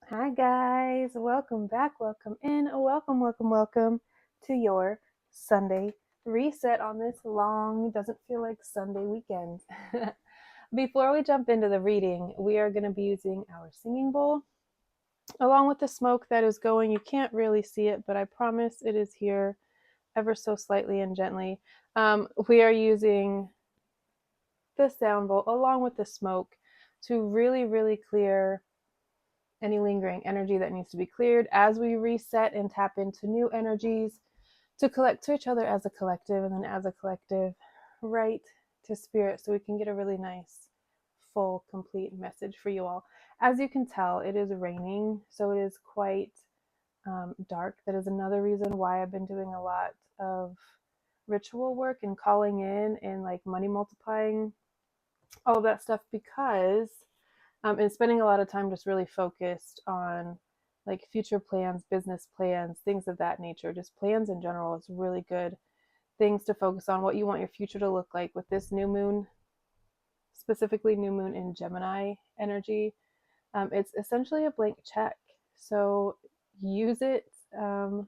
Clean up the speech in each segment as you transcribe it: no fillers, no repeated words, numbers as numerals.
Hi guys, welcome back, welcome in, welcome to your Sunday reset on this long, doesn't feel like Sunday weekend. Before we jump into the reading, we are going to be using our singing bowl along with the smoke that is going. You can't really see it, but I promise it is here ever so slightly and gently. We are using the sound bowl along with the smoke to really clear any lingering energy that needs to be cleared as we reset and tap into new energies to collect to each other as a collective, and then as a collective right to spirit, so we can get a really nice full complete message for you all. As you can tell, it is raining, so it is quite dark. That is another reason why I've been doing a lot of ritual work and calling in and like money multiplying, all of that stuff, because and spending a lot of time just really focused on like future plans, business plans, things of that nature. Just plans in general is really good things to focus on, what you want your future to look like with this new moon, specifically new moon in Gemini energy. It's essentially a blank check, so use it to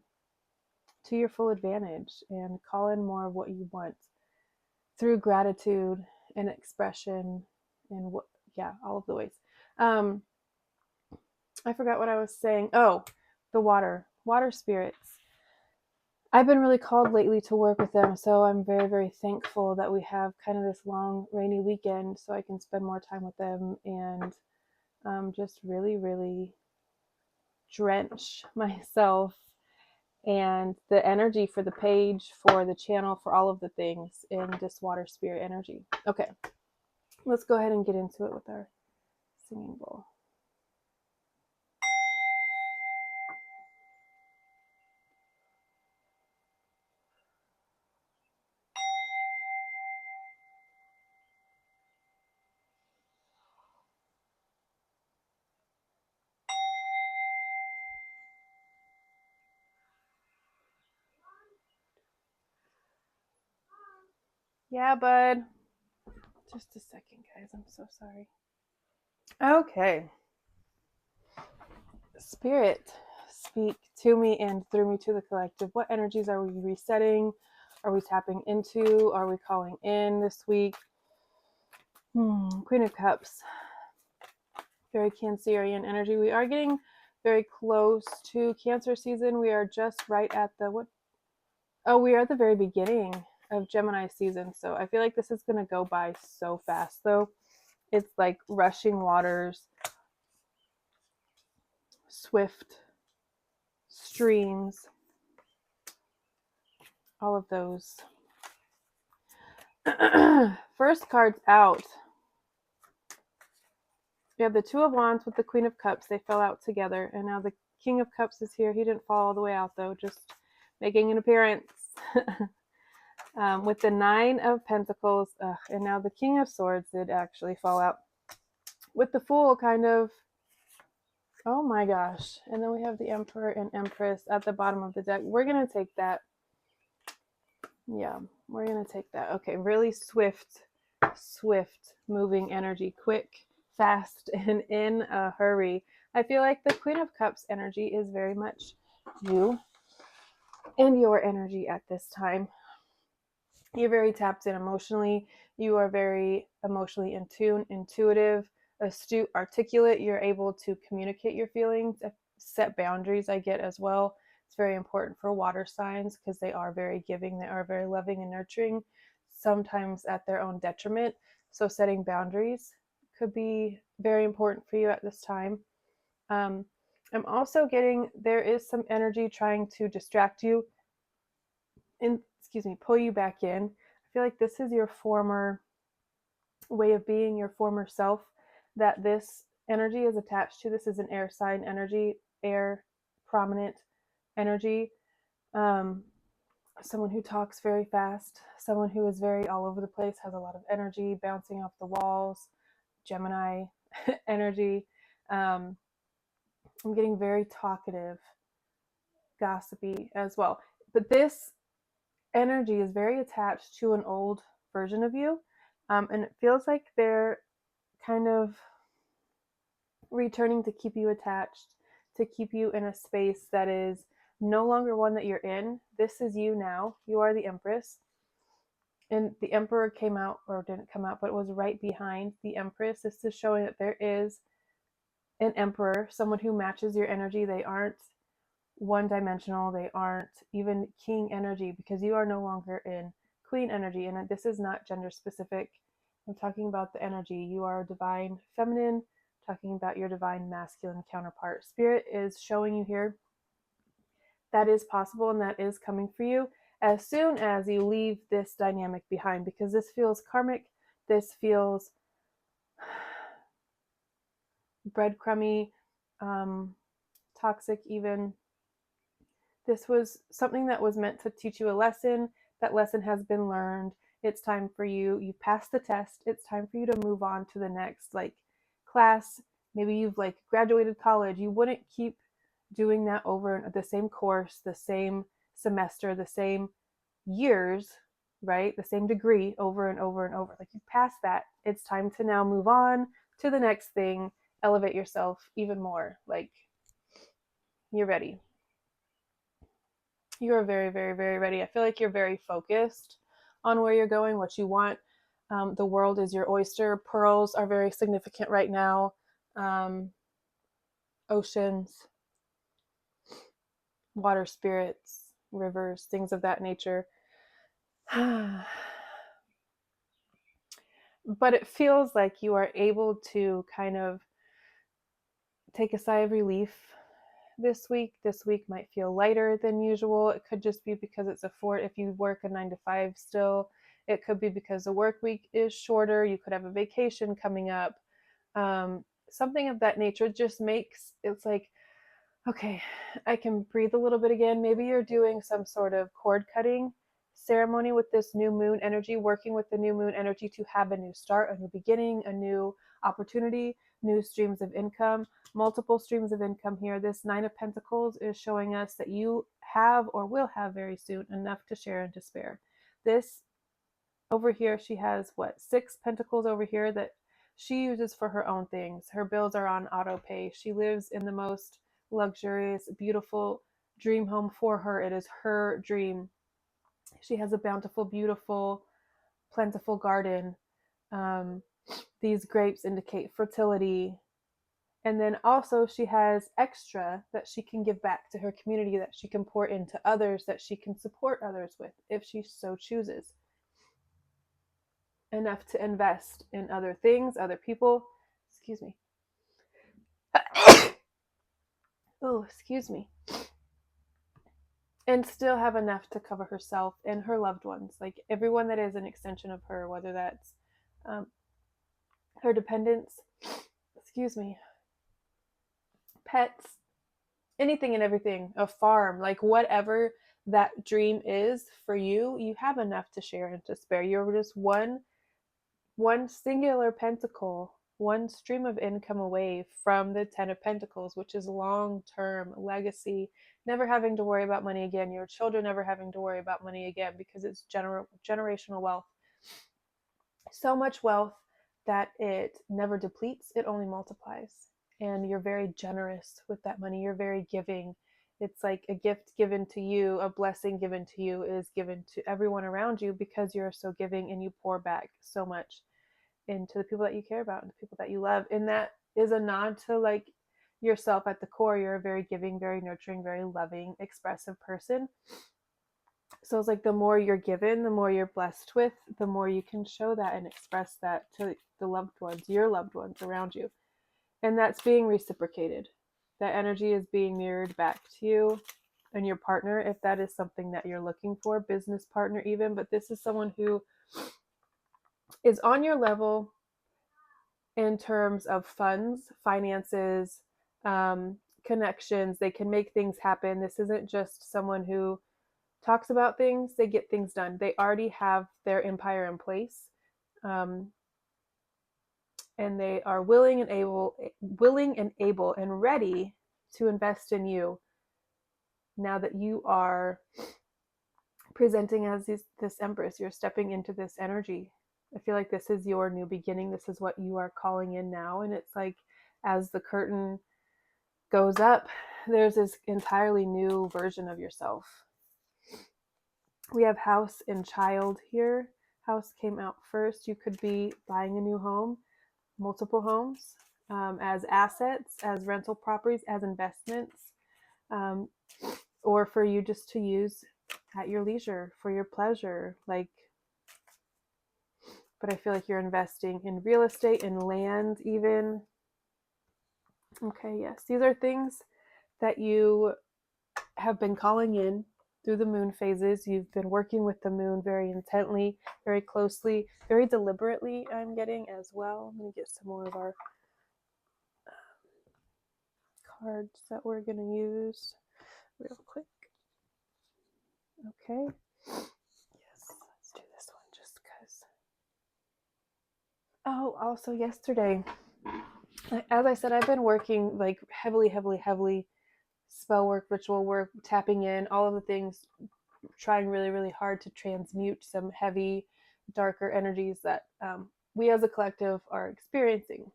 your full advantage and call in more of what you want through gratitude and expression and what, yeah, all of the ways. I forgot what I was saying. Oh, the water spirits. I've been really called lately to work with them, so I'm very thankful that we have kind of this long rainy weekend so I can spend more time with them and just really drench myself and the energy for the page, for the channel, for all of the things in this water spirit energy. Okay, let's go ahead and get into it with our singing bowl. Yeah, bud. Just a second, guys. I'm so sorry. Okay. Spirit, speak to me and through me to the collective. What energies are we resetting? Are we tapping into? Are we calling in this week? Queen of Cups. Very Cancerian energy. We are getting very close to Cancer season. We are just right at the what? Oh, we are at the very beginning of Gemini season. So I feel like this is going to go by so fast, though. It's like rushing waters, swift streams, all of those. First card's out. We have the Two of Wands with the Queen of Cups. They fell out together. And now the King of Cups is here. He didn't fall all the way out, though, just making an appearance. With the Nine of Pentacles. And now the King of Swords did actually fall out. With the Fool kind of... Oh my gosh. And then we have the Emperor and Empress at the bottom of the deck. We're going to take that. Yeah, we're going to take that. Okay, really swift moving energy. Quick, fast, and in a hurry. I feel like the Queen of Cups energy is very much you and your energy at this time. You're very tapped in emotionally. You are very emotionally in tune, intuitive, astute, articulate. You're able to communicate your feelings, set boundaries, I get as well. It's very important for water signs because they are very giving. They are very loving and nurturing, sometimes at their own detriment. So setting boundaries could be very important for you at this time. I'm also getting there is some energy trying to distract you and, pull you back in. I feel like this is your former way of being, your former self, that this energy is attached to. This is an air sign energy, air prominent energy. Someone who talks very fast, someone who is very all over the place, has a lot of energy, bouncing off the walls, Gemini energy. I'm getting very talkative, gossipy as well. But this energy is very attached to an old version of you. And it feels like they're kind of returning to keep you attached, to keep you in a space that is no longer one that you're in. This is you now. You are the Empress. And the Emperor came out, or didn't come out, but it was right behind the Empress. This is showing that there is an Emperor, someone who matches your energy. They aren't one-dimensional. They aren't even king energy, because you are no longer in queen energy. And this is not gender specific. I'm talking about the energy. You are divine feminine, talking about your divine masculine counterpart. Spirit is showing you here that is possible and that is coming for you as soon as you leave this dynamic behind, because this feels karmic. This feels breadcrumby, toxic even. This was something that was meant to teach you a lesson. That lesson has been learned. It's time for you. You've passed the test. It's time for you to move on to the next class. Maybe you've graduated college. You wouldn't keep doing that over the same course, the same semester, the same years, right? The same degree over and over and over. You've passed that. It's time to now move on to the next thing. Elevate yourself even more. You're ready. You are very, very, very ready. I feel like you're very focused on where you're going, what you want. The world is your oyster. Pearls are very significant right now. Oceans, water spirits, rivers, things of that nature. But it feels like you are able to kind of take a sigh of relief this week. This week might feel lighter than usual. It could just be because it's if you work a 9 to 5 still. It could be because the work week is shorter. You could have a vacation coming up. Something of that nature just makes it's okay, I can breathe a little bit again. Maybe you're doing some sort of cord cutting ceremony with this new moon energy, working with the new moon energy to have a new start, a new beginning, a new opportunity, new streams of income, multiple streams of income here. This 9 of Pentacles is showing us that you have or will have very soon enough to share and to spare. This over here, she has 6 pentacles over here that she uses for her own things. Her bills are on auto pay. She lives in the most luxurious, beautiful dream home for her. It is her dream. She has a bountiful, beautiful, plentiful garden. These grapes indicate fertility. And then also she has extra that she can give back to her community, that she can pour into others, that she can support others with if she so chooses. Enough to invest in other things, other people. Excuse me. Oh, excuse me. And still have enough to cover herself and her loved ones, everyone that is an extension of her, whether that's her dependents, excuse me, pets, anything and everything, a farm, whatever that dream is for you, you have enough to share and to spare. You're just one singular pentacle, one stream of income away from the 10 of Pentacles, which is long-term legacy, never having to worry about money again, your children never having to worry about money again, because it's generational wealth. So much wealth that it never depletes, it only multiplies. And you're very generous with that money. You're very giving. It's like a gift given to you, a blessing given to you is given to everyone around you, because you're so giving and you pour back so much into the people that you care about and the people that you love. And that is a nod to yourself at the core. You're a very giving, very nurturing, very loving, expressive person. So it's the more you're given, the more you're blessed with, the more you can show that and express that to the loved ones, your loved ones around you. And that's being reciprocated. That energy is being mirrored back to you and your partner, if that is something that you're looking for, business partner even. But this is someone who is on your level in terms of funds, finances, connections. They can make things happen. This isn't just someone who talks about things, they get things done. They already have their empire in place. And they are willing and able and ready to invest in you now that you are presenting as this Empress. You're stepping into this energy. I feel like this is your new beginning. This is what you are calling in now. And it's as the curtain goes up, there's this entirely new version of yourself. We have house and child here. House came out first. You could be buying a new home, multiple homes, as assets, as rental properties, as investments, or for you just to use at your leisure, for your pleasure. But I feel like you're investing in real estate, in land even. Okay, yes. These are things that you have been calling in through the moon phases. You've been working with the moon very intently, very closely, very deliberately, I'm getting as well. Let me get some more of our cards that we're going to use real quick. Okay. Yes, let's do this one just because. Oh, also yesterday, as I said, I've been working like heavily spell work, ritual work, tapping in, all of the things, trying really hard to transmute some heavy, darker energies that we as a collective are experiencing.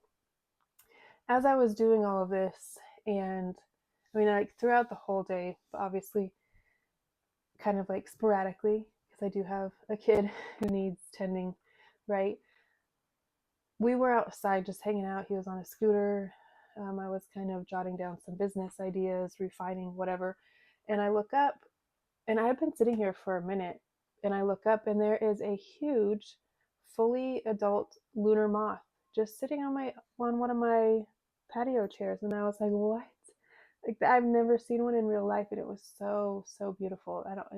As I was doing all of this, and I mean, like throughout the whole day, but obviously kind of like sporadically, because I do have a kid who needs tending, right? We were outside just hanging out. He was on a scooter. I was kind of jotting down some business ideas, refining whatever. And I look up, and I had been sitting here for a minute, and I look up, and there is a huge, fully adult lunar moth just sitting on one of my patio chairs. And I was like, what? Like, I've never seen one in real life, and it was so beautiful. I don't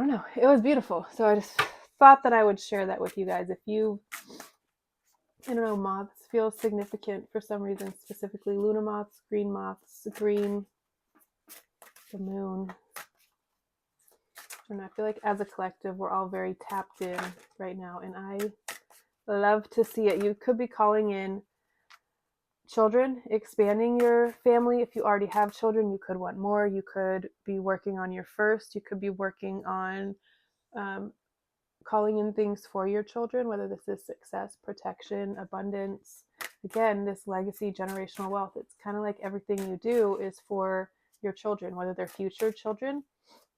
know. It was beautiful. So I just thought that I would share that with you guys. If you, I don't know, moths feel significant for some reason, specifically lunar moths, green, the moon. And I feel like as a collective, we're all very tapped in right now. And I love to see it. You could be calling in children, expanding your family. If you already have children, you could want more. You could be working on your first. You could be working on calling in things for your children, whether this is success, protection, abundance. Again, this legacy, generational wealth. It's kind of like everything you do is for your children, whether they're future children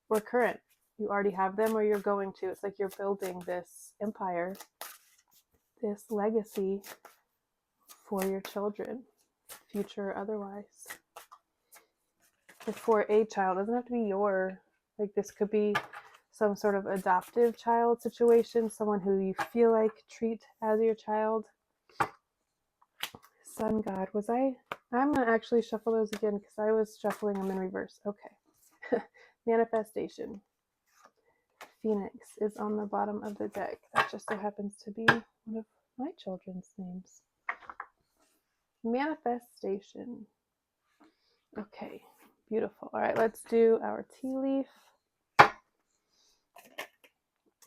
or current. You already have them or you're going to. It's like you're building this empire, this legacy for your children, future or otherwise. Or for a child. It doesn't have to be like this could be some sort of adoptive child situation, someone who you feel like treat as your child. Sun God, I'm going to actually shuffle those again because I was shuffling them in reverse. Okay. Manifestation. Phoenix is on the bottom of the deck. That just so happens to be one of my children's names. Manifestation. Okay, beautiful. All right, let's do our tea leaf.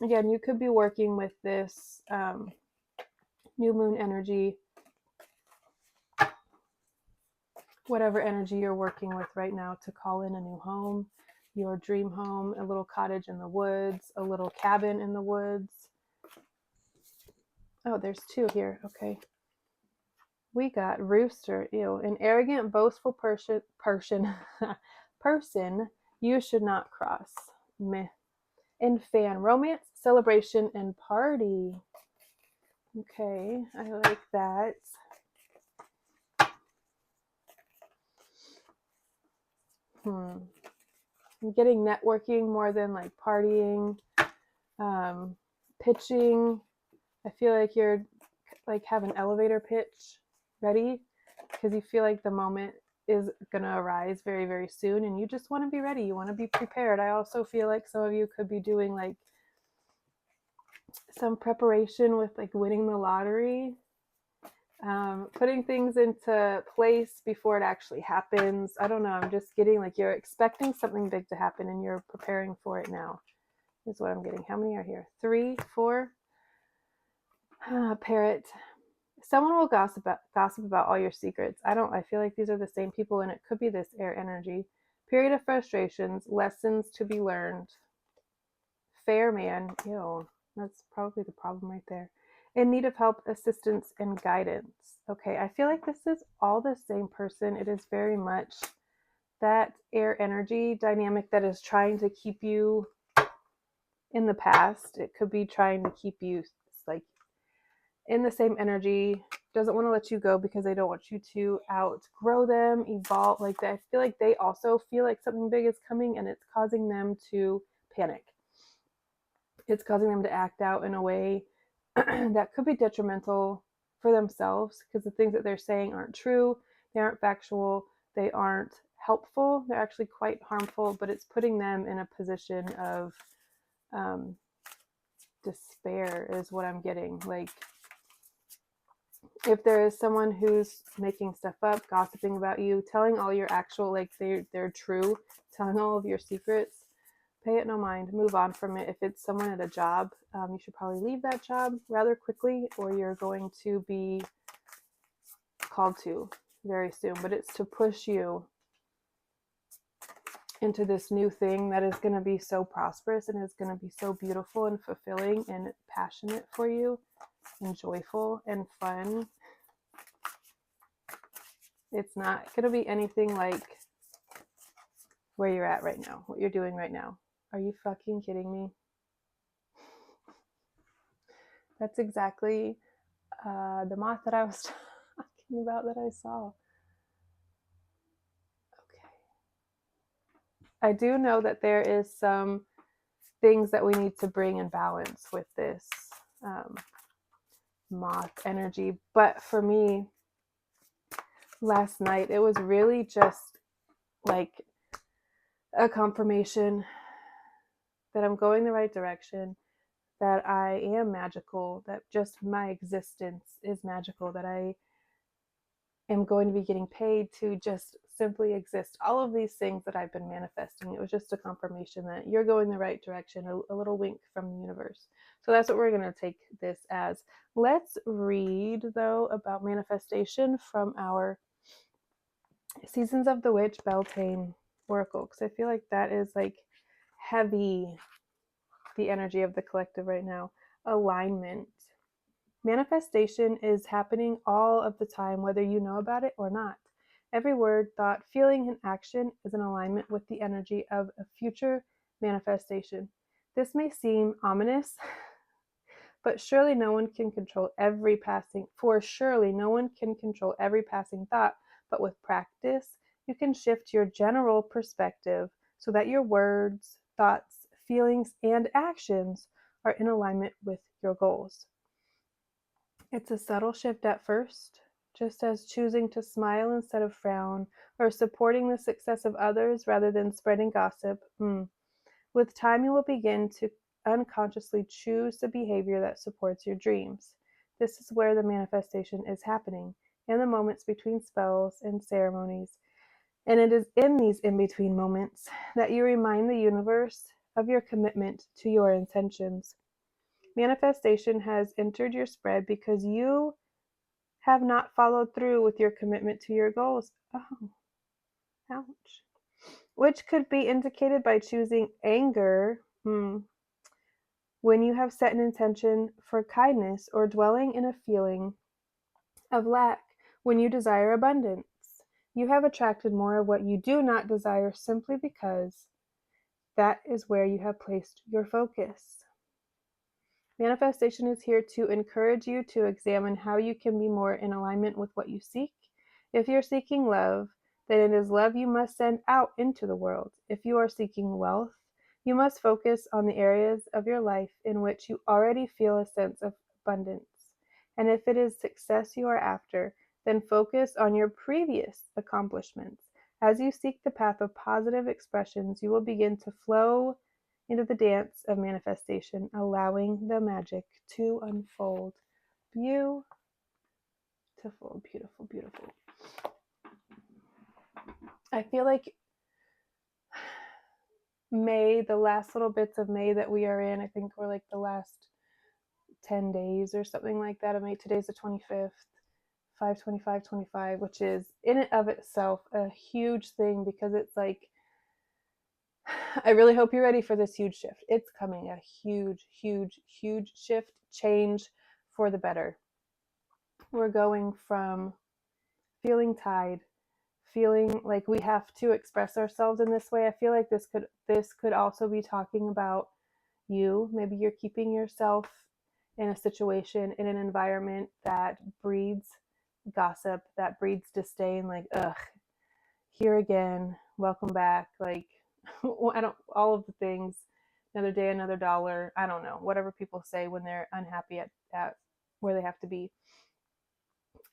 Again, you could be working with this new moon energy, whatever energy you're working with right now, to call in a new home, your dream home, a little cottage in the woods, a little cabin in the woods. Oh, there's two here. Okay. We got rooster. Ew. An arrogant, boastful person you should not cross. Meh. And fan. Romance, celebration, and party. Okay. I like that. I'm getting networking more than like partying, pitching. I feel like you're like have an elevator pitch ready because you feel like the moment is going to arise very soon and you just want to be ready. You want to be prepared. I also feel like some of you could be doing like some preparation with like winning the lottery, putting things into place before it actually happens. I don't know. I'm just getting like you're expecting something big to happen and you're preparing for it now is what I'm getting. How many are here? 3, 4. Parrot. Someone will gossip about all your secrets. I feel like these are the same people and it could be this air energy. Period of frustrations, lessons to be learned. Fair man. Ew, that's probably the problem right there. in need of help, assistance, and guidance. Okay, I feel like this is all the same person. It is very much that air energy dynamic that is trying to keep you in the past. It could be trying to keep you like in the same energy, doesn't want to let you go because they don't want you to outgrow them, evolve. Like that. I feel like they also feel like something big is coming and it's causing them to panic. It's causing them to act out in a way that could be detrimental for themselves because the things that they're saying aren't true, they aren't factual, they aren't helpful, they're actually quite harmful, but it's putting them in a position of despair is what I'm getting. Like if there is someone who's making stuff up, gossiping about you, telling all your actual, like they're true, telling all of your secrets, pay it no mind, move on from it. If it's someone at a job, you should probably leave that job rather quickly or you're going to be called to very soon. But it's to push you into this new thing that is going to be so prosperous and is going to be so beautiful and fulfilling and passionate for you and joyful and fun. It's not going to be anything like where you're at right now, what you're doing right now. Are you fucking kidding me? That's exactly the moth that I was talking about that I saw. Okay. I do know that there is some things that we need to bring in balance with this moth energy. But for me, last night, it was really just like a confirmation that I'm going the right direction, that I am magical, that just my existence is magical, that I am going to be getting paid to just simply exist. All of these things that I've been manifesting, it was just a confirmation that you're going the right direction, a little wink from the universe. So that's what we're going to take this as. Let's read, though, about manifestation from our Seasons of the Witch Beltane Oracle, because I feel like that is like heavy, the energy of the collective right now. Alignment. Manifestation is happening all of the time, whether you know about it or not. Every word, thought, feeling, and action is in alignment with the energy of a future manifestation. This may seem ominous, but surely no one can control every passing thought, but with practice, you can shift your general perspective so that your words, thoughts, feelings, and actions are in alignment with your goals. It's a subtle shift at first, just as choosing to smile instead of frown, or supporting the success of others rather than spreading gossip. With time, you will begin to unconsciously choose the behavior that supports your dreams. This is where the manifestation is happening, in the moments between spells and ceremonies. And it is in these in-between moments that you remind the universe of your commitment to your intentions. Manifestation has entered your spread because you have not followed through with your commitment to your goals. Oh, ouch. Which could be indicated by choosing anger when you have set an intention for kindness, or dwelling in a feeling of lack when you desire abundance. You have attracted more of what you do not desire simply because that is where you have placed your focus. Manifestation is here to encourage you to examine how you can be more in alignment with what you seek. If you're seeking love, then it is love you must send out into the world. If you are seeking wealth, you must focus on the areas of your life in which you already feel a sense of abundance. And if it is success you are after, then focus on your previous accomplishments. As you seek the path of positive expressions, you will begin to flow into the dance of manifestation, allowing the magic to unfold. Beautiful, beautiful, beautiful. I feel like May, the last little bits of May that we are in, I think we're like the last 10 days or something like that of May. Today's the 25th, 5/25/25, which is in and of itself a huge thing because it's like, I really hope you're ready for this huge shift. It's coming, a huge, huge, huge shift, change for the better. We're going from feeling tied, feeling like we have to express ourselves in this way. I feel like this could also be talking about you. Maybe you're keeping yourself in a situation, in an environment that breeds gossip, that breeds disdain, like, ugh, here again, welcome back, like, I don't, all of the things, another day, another dollar, I don't know, whatever people say when they're unhappy at where they have to be.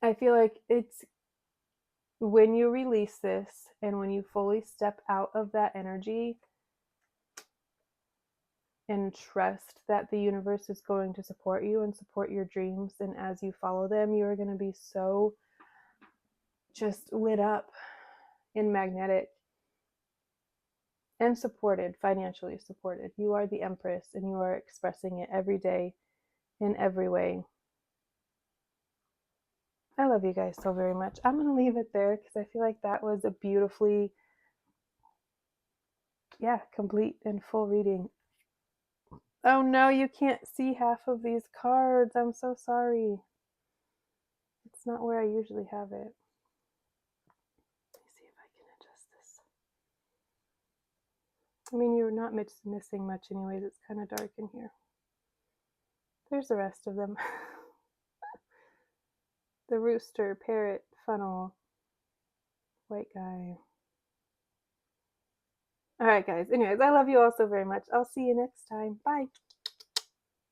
I feel like it's when you release this and when you fully step out of that energy and trust that the universe is going to support you and support your dreams, and as you follow them, you are going to be so just lit up and magnetic and supported, financially supported. You are the Empress and you are expressing it every day in every way. I love you guys so very much. I'm going to leave it there because I feel like that was a beautifully, complete and full reading. Oh no, you can't see half of these cards. I'm so sorry. It's not where I usually have it. Let me see if I can adjust this. I mean, you're not missing much anyways. It's kind of dark in here. There's the rest of them. The rooster, parrot, funnel, white guy. All right, guys. Anyways, I love you all so very much. I'll see you next time. Bye.